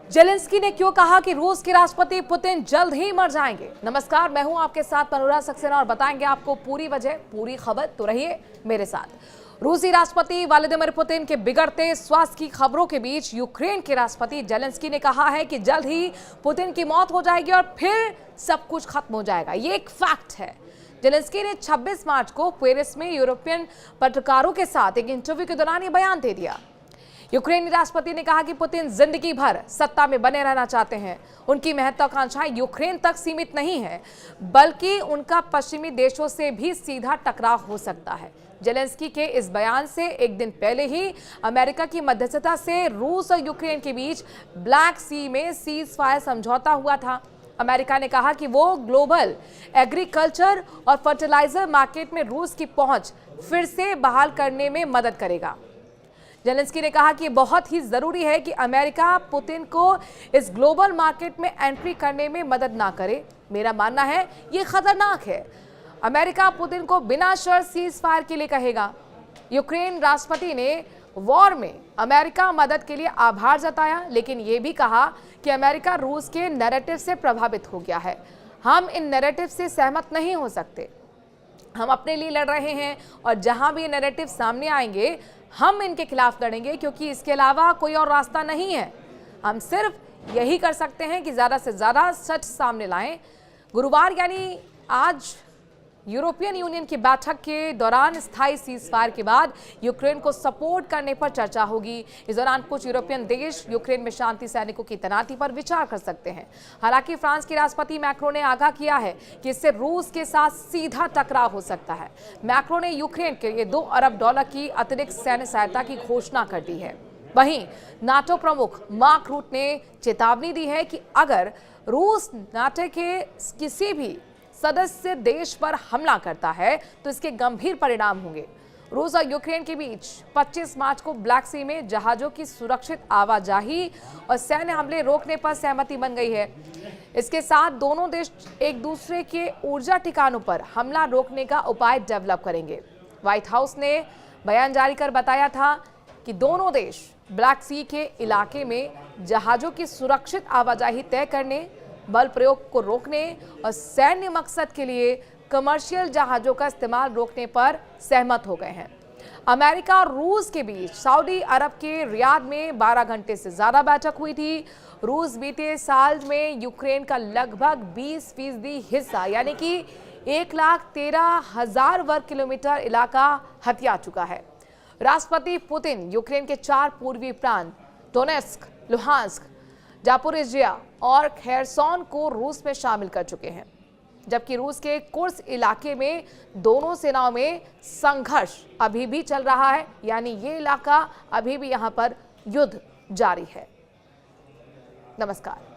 Zelensky ने क्यों कहा कि रूस के राष्ट्रपति पुतिन जल्द ही मर जाएंगे। नमस्कार, मैं हूं आपके साथ मनोरा सक्सेना और बताएंगे आपको पूरी वजह, पूरी खबर। तो रहिए मेरे साथ। रूसी राष्ट्रपति व्लादिमीर पुतिन के बिगड़ते स्वास्थ्य की खबरों के बीच यूक्रेन के राष्ट्रपति जेलेंस्की ने कहा है कि जल्द ही पुतिन की मौत हो जाएगी और फिर सब कुछ खत्म हो जाएगा। ये एक फैक्ट है। जेलेंस्की ने 26 मार्च को पेरिस में यूरोपियन पत्रकारों के साथ एक इंटरव्यू के दौरान ये बयान दे दिया। यूक्रेनी राष्ट्रपति ने कहा कि पुतिन जिंदगी भर सत्ता में बने रहना चाहते हैं। उनकी महत्वाकांक्षाएं यूक्रेन तक सीमित नहीं है, बल्कि उनका पश्चिमी देशों से भी सीधा टकराव हो सकता है। जेलेंस्की के इस बयान से एक दिन पहले ही अमेरिका की मध्यस्थता से रूस और यूक्रेन के बीच ब्लैक सी में सीज फायर समझौता हुआ था। अमेरिका ने कहा कि वो ग्लोबल एग्रीकल्चर और फर्टिलाइजर मार्केट में रूस की पहुंच फिर से बहाल करने में मदद करेगा। जेलेंस्की ने कहा कि बहुत ही जरूरी है कि अमेरिका पुतिन को इस ग्लोबल मार्केट में एंट्री करने में मदद ना करे। मेरा मानना है ये खतरनाक है। अमेरिका पुतिन को बिना शर्त सीज फायर के लिए कहेगा। यूक्रेन राष्ट्रपति ने वॉर में अमेरिका मदद के लिए आभार जताया, लेकिन ये भी कहा कि अमेरिका रूस के नैरेटिव से प्रभावित हो गया है। हम इन नैरेटिव से सहमत नहीं हो सकते। हम अपने लिए लड़ रहे हैं और जहां भी नैरेटिव सामने आएंगे हम इनके खिलाफ लड़ेंगे, क्योंकि इसके अलावा कोई और रास्ता नहीं है। हम सिर्फ यही कर सकते हैं कि ज़्यादा से ज़्यादा सच सामने लाएं। गुरुवार यानी आज यूरोपियन यूनियन की बैठक के दौरान स्थायी सीज़फायर के बाद यूक्रेन को सपोर्ट करने पर चर्चा होगी। इस दौरान कुछ यूरोपियन देश यूक्रेन में शांति सैनिकों की तैनाती पर विचार कर सकते हैं। हालांकि फ्रांस के राष्ट्रपति मैक्रों ने आगाह किया है कि इससे रूस के साथ सीधा टकराव हो सकता है। मैक्रों ने यूक्रेन के लिए $2 अरब की अतिरिक्त सैन्य सहायता की घोषणा कर दी है। वहीं नाटो प्रमुख मार्क रूट ने चेतावनी दी है कि अगर रूस नाटो के किसी भी सदस्य देश पर हमला करता है तो इसके गंभीर परिणाम होंगे। रूस और यूक्रेन के बीच 25 मार्च को ब्लैक सी में जहाजों की सुरक्षित आवाजाही और सैन्य हमले रोकने पर सहमति बन गई है। इसके साथ दोनों देश एक दूसरे के ऊर्जा ठिकानों पर हमला रोकने का उपाय डेवलप करेंगे। व्हाइट हाउस ने बयान जारी कर बताया था कि दोनों देश ब्लैक सी के इलाके में जहाजों की सुरक्षित आवाजाही तय करने, बल प्रयोग को रोकने और सैन्य मकसद के लिए कमर्शियल जहाजों का इस्तेमाल रोकने पर सहमत हो गए हैं। अमेरिका और रूस के बीच सऊदी अरब के रियाद में 12 घंटे से ज्यादा बैठक हुई थी। रूस बीते साल में यूक्रेन का लगभग 20% हिस्सा यानी कि 1,13,000 वर्ग किलोमीटर इलाका हथिया चुका है। राष्ट्रपति पुतिन यूक्रेन के 4 पूर्वी प्रांत डोनेट्स्क, लुहांस्क, जापोरिजिया और खेरसोन को रूस में शामिल कर चुके हैं, जबकि रूस के कुर्स्क इलाके में दोनों सेनाओं में संघर्ष अभी भी चल रहा है, यानी ये इलाका अभी भी यहां पर युद्ध जारी है। नमस्कार।